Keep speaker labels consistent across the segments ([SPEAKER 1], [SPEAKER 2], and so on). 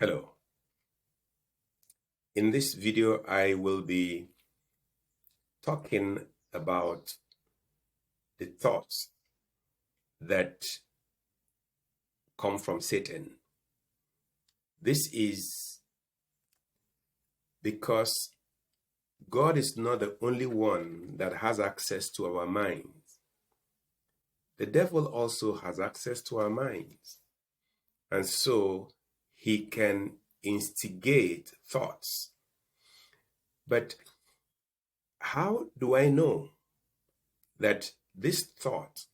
[SPEAKER 1] Hello. In this video, I will be talking about the thoughts that come from Satan. This is because God is not the only one that has access to our minds. The devil also has access to our minds. And so he can instigate thoughts. But how do I know that this thought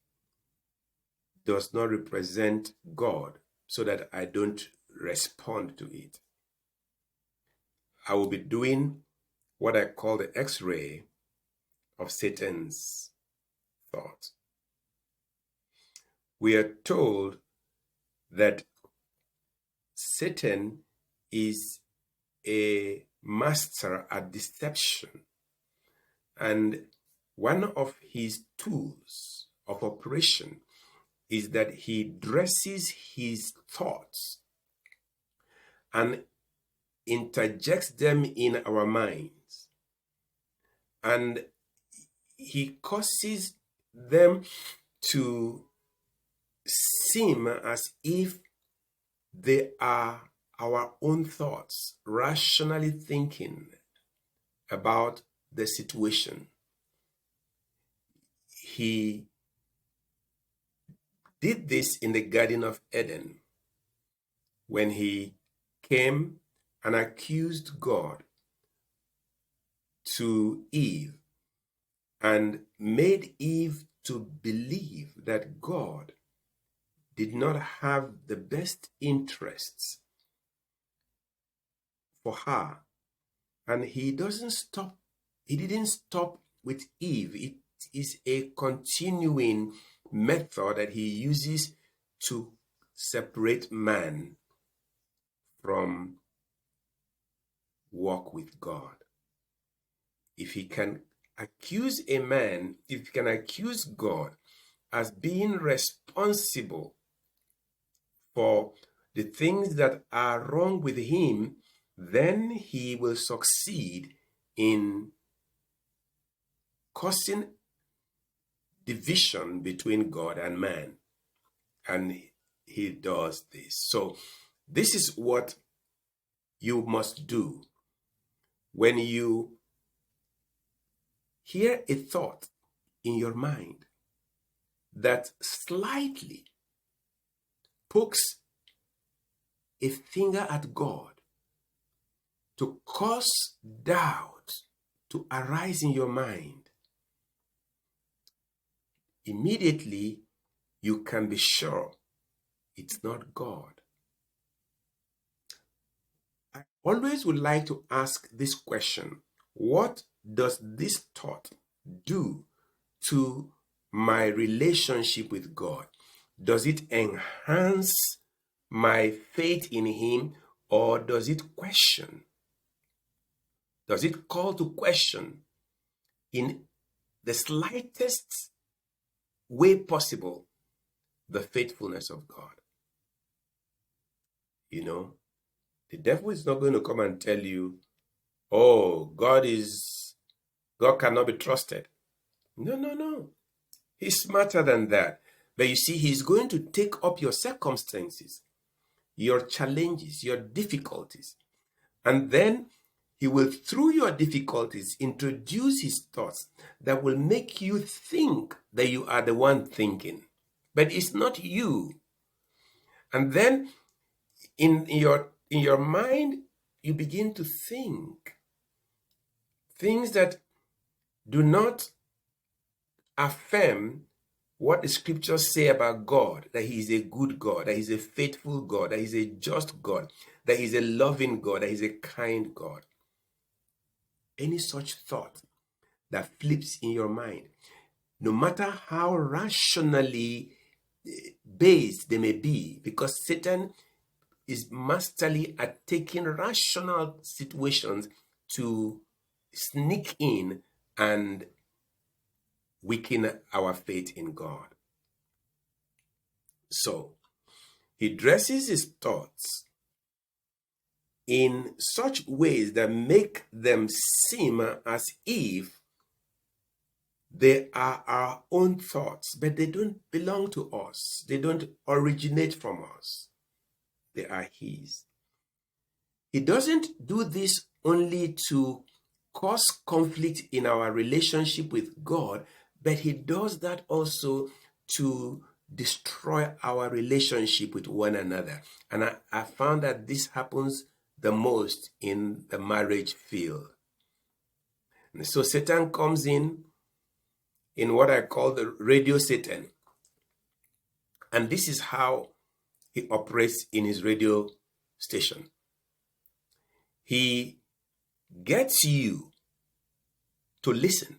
[SPEAKER 1] does not represent God so that I don't respond to it? I will be doing what I call the X-ray of Satan's thought. We are told that Satan is a master at deception, and one of his tools of operation is that he dresses his thoughts and interjects them in our minds, and he causes them to seem as if they are our own thoughts, rationally thinking about the situation. He did this in the Garden of Eden when he came and accused God to Eve and made Eve to believe that God did not have the best interests for her. And he didn't stop with Eve. It is a continuing method that he uses to separate man from walk with God. If he can accuse a man, if he can accuse God as being responsible for the things that are wrong with him, then he will succeed in causing division between God and man. And he does this. So this is what you must do when you hear a thought in your mind that slightly pokes a finger at God to cause doubt to arise in your mind. Immediately, you can be sure it's not God. I always would like to ask this question: what does this thought do to my relationship with God? Does it enhance my faith in him, or does it question? Does it call to question in the slightest way possible the faithfulness of God? You know, the devil is not going to come and tell you, oh, God cannot be trusted. No. He's smarter than that. But you see, he's going to take up your circumstances, your challenges, your difficulties, and then he will, through your difficulties, introduce his thoughts that will make you think that you are the one thinking, but it's not you. And then in your mind, you begin to think things that do not affirm what the scriptures say about God, that he is a good God, that he is a faithful God, that he is a just God, that he is a loving God, that he is a kind God. Any such thought that flips in your mind, no matter how rationally based they may be, because Satan is masterly at taking rational situations to sneak in and weaken our faith in God. So he dresses his thoughts in such ways that make them seem as if they are our own thoughts, but they don't belong to us. They don't originate from us. They are His. He doesn't do this only to cause conflict in our relationship with God, but He does that also to destroy our relationship with one another. And I found that this happens the most in the marriage field. And so Satan comes in what I call the radio Satan. And this is how he operates in his radio station. He gets you to listen.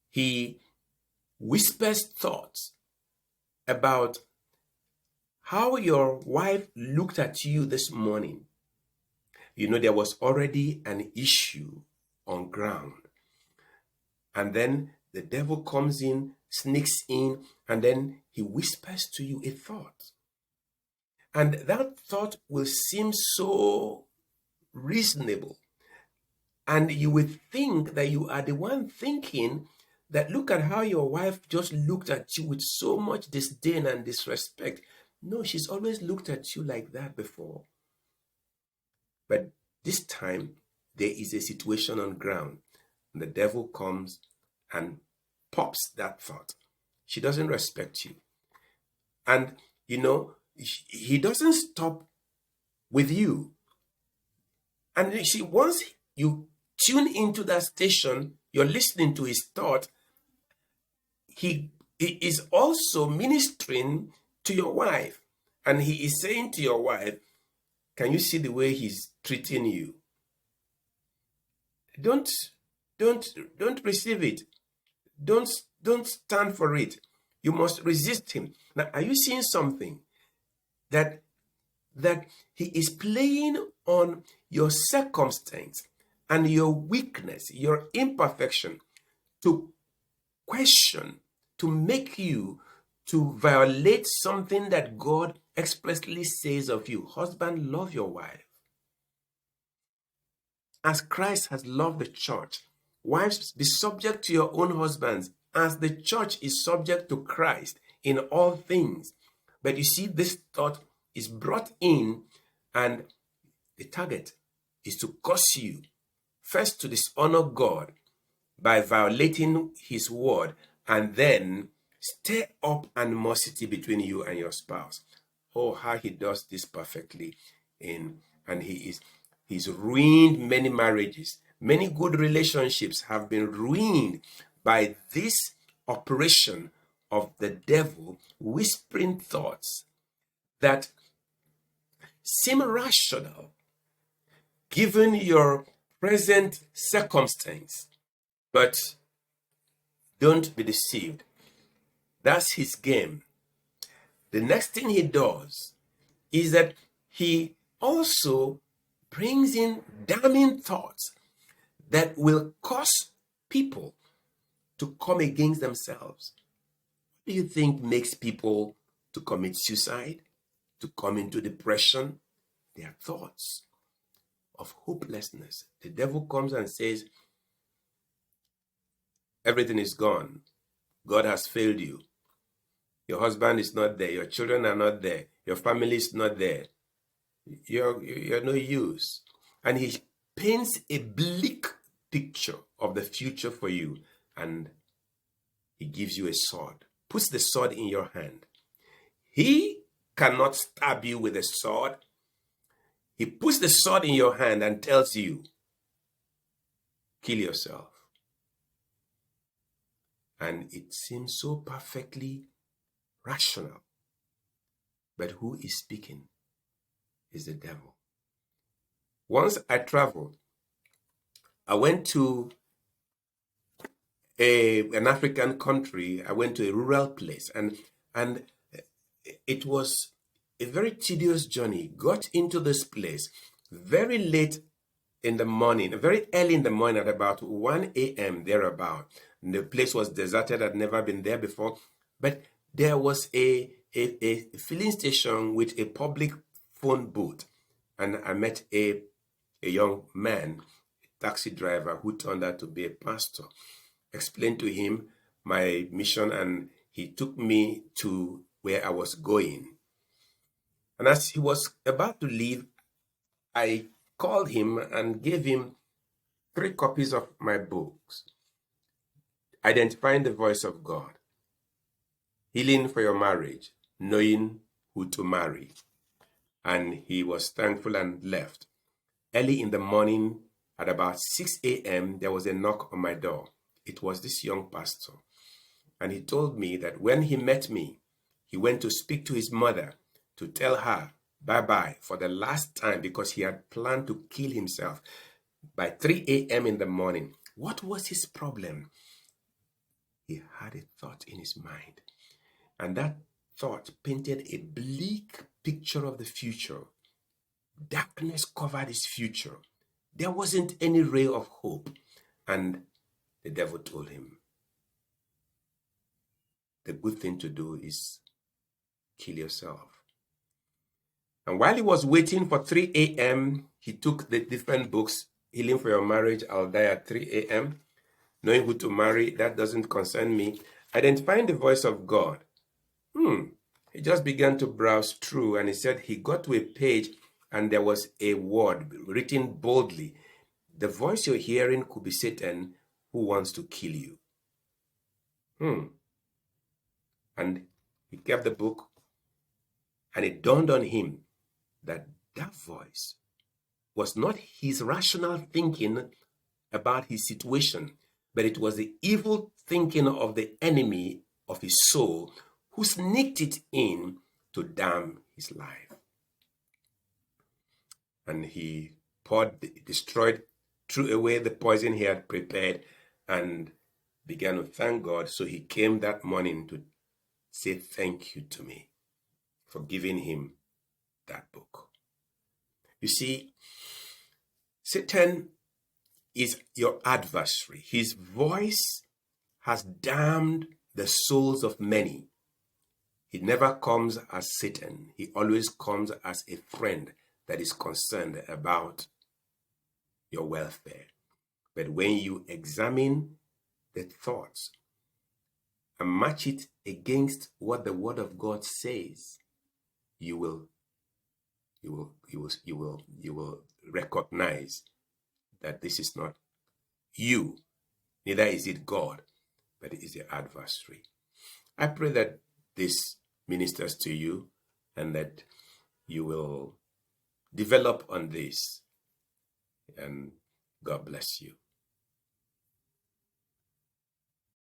[SPEAKER 1] He whispers thoughts about how your wife looked at you this morning. You know, there was already an issue on ground. And then the devil comes in, sneaks in, and then he whispers to you a thought. And that thought will seem so reasonable. And you would think that you are the one thinking that look at how your wife just looked at you with so much disdain and disrespect. No, she's always looked at you like that before. But this time, there is a situation on ground. And the devil comes and pops that thought. She doesn't respect you. And, you know, he doesn't stop with you. And you see, once you tune into that station, you're listening to his thought, he is also ministering to your wife. And he is saying to your wife, can you see the way he's treating you? Don't receive it. Don't stand for it. You must resist him. Now, are you seeing something? That he is playing on your circumstance and your weakness, your imperfection, to question, to make you to violate something that God expressly says of you. Husband, love your wife as Christ has loved the church. Wives, be subject to your own husbands as the church is subject to Christ in all things. But you see, this thought is brought in, and the target is to cause you first to dishonor God by violating his word, and then stir up animosity between you and your spouse. Oh, how he does this perfectly. And he's ruined many marriages. Many good relationships have been ruined by this operation of the devil whispering thoughts that seem rational given your present circumstance. But don't be deceived. That's his game. The next thing he does is that he also brings in damning thoughts that will cause people to come against themselves. What do you think makes people to commit suicide, to come into depression? Their thoughts of hopelessness. The devil comes and says, everything is gone. God has failed you. Your husband is not there. Your children are not there. Your family is not there. You're no use. And he paints a bleak picture of the future for you. And he gives you a sword. Puts the sword in your hand. He cannot stab you with a sword. He puts the sword in your hand and tells you, kill yourself. And it seems so perfectly rational. But who is speaking is the devil. Once I traveled, I went to an African country. I went to a rural place, and it was a very tedious journey. Got into this place very late in the morning, very early in the morning, at about 1 a.m. thereabout. And the place was deserted. I'd never been there before, but there was a filling station with a public phone booth. And I met a young man, a taxi driver, who turned out to be a pastor. Explained to him my mission, and he took me to where I was going. And as he was about to leave, I called him and gave him 3 copies of my books: Identifying the Voice of God, Healing for Your Marriage, Knowing Who to Marry. And he was thankful and left. Early in the morning, at about 6 a.m., there was a knock on my door. It was this young pastor. And he told me that when he met me, he went to speak to his mother to tell her bye-bye for the last time, because he had planned to kill himself by 3 a.m. in the morning. What was his problem? He had a thought in his mind, and that thought painted a bleak picture of the future. Darkness covered his future. There wasn't any ray of hope. And the devil told him, the good thing to do is kill yourself. And while he was waiting for 3 a.m., he took the different books: Healing for Your Marriage, I'll Die at 3 a.m., Knowing Who to Marry, That Doesn't Concern Me, Identifying the Voice of God. He just began to browse through, and he said he got to a page and there was a word written boldly: the voice you're hearing could be Satan, who wants to kill you. And he kept the book, and it dawned on him that that voice was not his rational thinking about his situation, but it was the evil thinking of the enemy of his soul, who sneaked it in to damn his life. And he destroyed, threw away the poison he had prepared, and began to thank God. So he came that morning to say thank you to me for giving him that book. You see, Satan is your adversary. His voice has damned the souls of many. He never comes as Satan. He always comes as a friend that is concerned about your welfare. But when you examine the thoughts and match it against what the Word of God says, you will recognize that this is not you, neither is it God, but it is your adversary. I pray that this ministers to you and that you will develop on this, and God bless you.